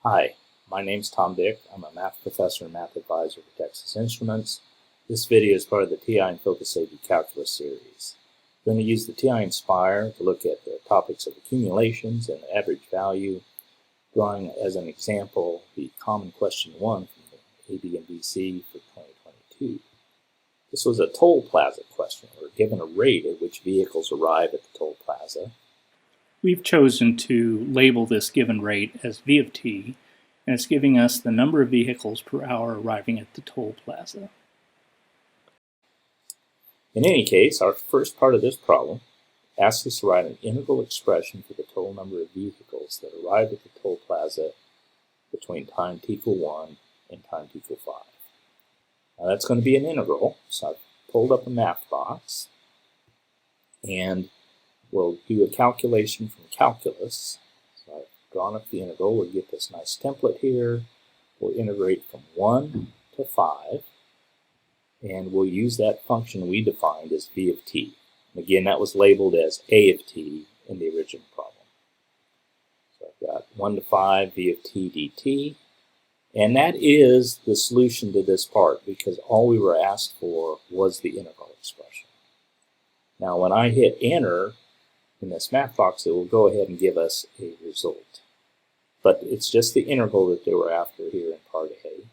Hi, my name's Tom Dick. I'm a math professor and math advisor for Texas Instruments. This video is part of the TI-Nspire Calculus series. I'm going to use the TI-Nspire to look at the topics of accumulations and average value, drawing as an example the common question 1 from the AB and BC for 2022. This was a toll plaza question. We're given a rate at which vehicles arrive at the toll plaza. We've chosen to label this given rate as V of t, and it's giving us the number of vehicles per hour arriving at the toll plaza. In any case, our first part of this problem asks us to write an integral expression for the total number of vehicles that arrive at the toll plaza between time t equal 1 and time t equal 5. Now that's going to be an integral, so I've pulled up a math box, and we'll do a calculation from calculus. So I've drawn up the integral. We'll get this nice template here. We'll integrate from 1 to 5, and we'll use that function we defined as v of t. And again, that was labeled as a of t in the original problem. So I've got 1 to 5 v of t dt, and that is the solution to this part because all we were asked for was the integral expression. Now when I hit enter in this math box, it will go ahead and give us a result. But it's just the integral that they were after here in part A.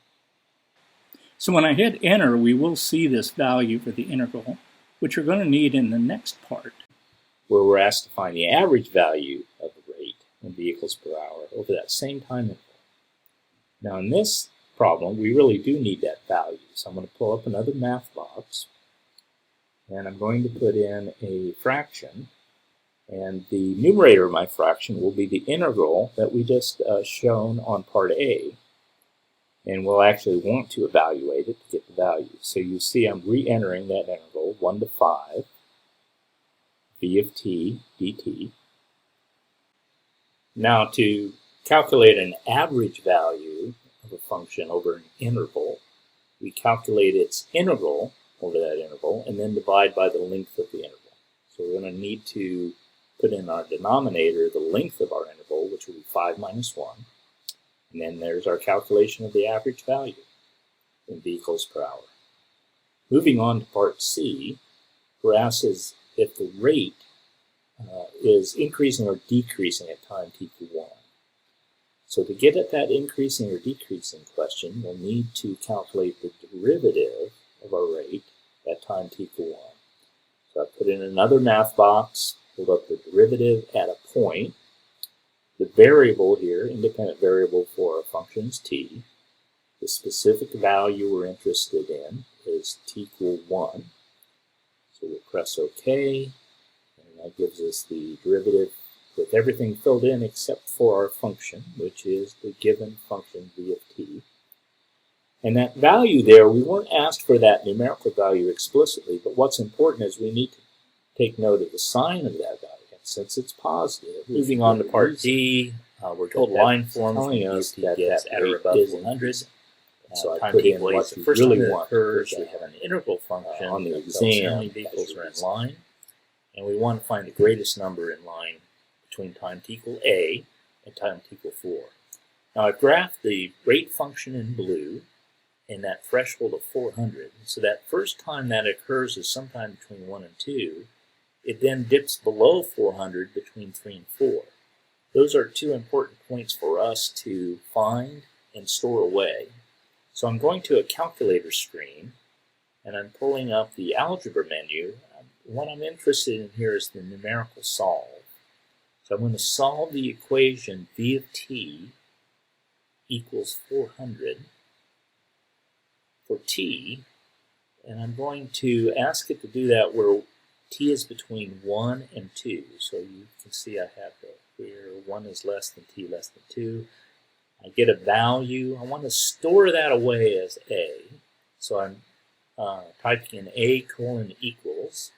So when I hit enter, we will see this value for the integral, which we're going to need in the next part, where we're asked to find the average value of the rate in vehicles per hour over that same time interval. Now in this problem, we really do need that value. So I'm going to pull up another math box, and I'm going to put in a fraction. And the numerator of my fraction will be the integral that we just shown on part A. And we'll actually want to evaluate it to get the value. So you see I'm re-entering that integral, 1 to 5, v of t dt. Now to calculate an average value of a function over an interval, we calculate its integral over that interval and then divide by the length of the interval. So we're going to need to put in our denominator the length of our interval, which will be 5 minus 1. And then there's our calculation of the average value in vehicles per hour. Moving on to part C, we're asked if the rate is increasing or decreasing at time t equal 1. So to get at that increasing or decreasing question, we'll need to calculate the derivative of our rate at time t equal 1. So I put in another math box, pulled up the derivative at a point. The variable here, independent variable for our function is t. The specific value we're interested in is t equal 1. So we'll press OK, and that gives us the derivative with everything filled in except for our function, which is the given function v of t. And that value there, we weren't asked for that numerical value explicitly, but what's important is we need to take note of the sign of that value. And since it's positive, moving on to part D, we're told line form telling us that gets at or above 100. So I put in what you really want. Occurs, we have an integral function on the exam. How many vehicles are in line, and we want to find the greatest number in line between time t equal a and time t equal 4. Now I've graphed the rate function in blue and that threshold of 400. So that first time that occurs is sometime between 1 and 2. It then dips below 400 between 3 and 4. Those are two important points for us to find and store away. So I'm going to a calculator screen, and I'm pulling up the algebra menu. What I'm interested in here is the numerical solve. So I'm going to solve the equation v of t equals 400 for t, and I'm going to ask it to do that where t is between 1 and 2. So you can see I have that here. 1 is less than t less than 2. I get a value. I want to store that away as a. So I'm typing in a colon equals.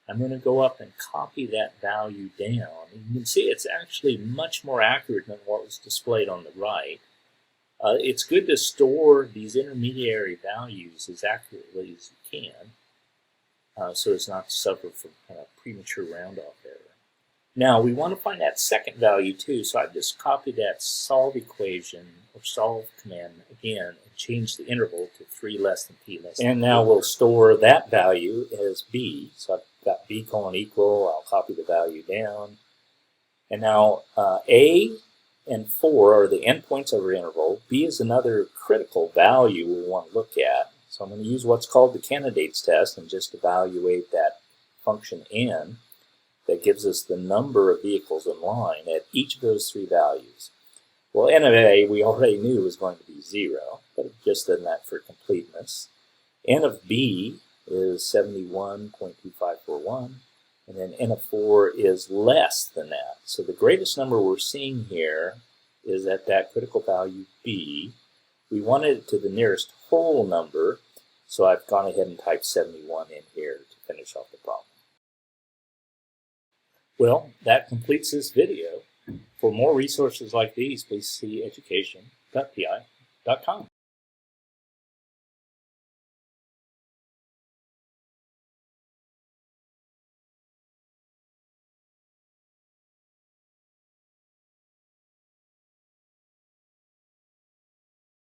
I'm going to go up and copy that value down. And you can see it's actually much more accurate than what was displayed on the right. It's good to store these intermediary values as accurately as you can, so as not to suffer from kind of premature round-off error. Now we want to find that second value too, so I've just copied that solve equation or solve command again and changed the interval to 3 less than p less than and now we'll store that value as b. So I've got b colon equal, I'll copy the value down. And now a and 4 are the endpoints of our interval. B is another critical value we want to look at. So I'm going to use what's called the candidates test and just evaluate that function n that gives us the number of vehicles in line at each of those 3 values. Well, n of a we already knew was going to be 0, but I've just done that for completeness. N of b is 71.2541. And then n of 4 is less than that. So the greatest number we're seeing here is at that critical value b. We wanted it to the nearest whole number, so I've gone ahead and typed 71 in here to finish off the problem. Well, that completes this video. For more resources like these, please see education.ti.com.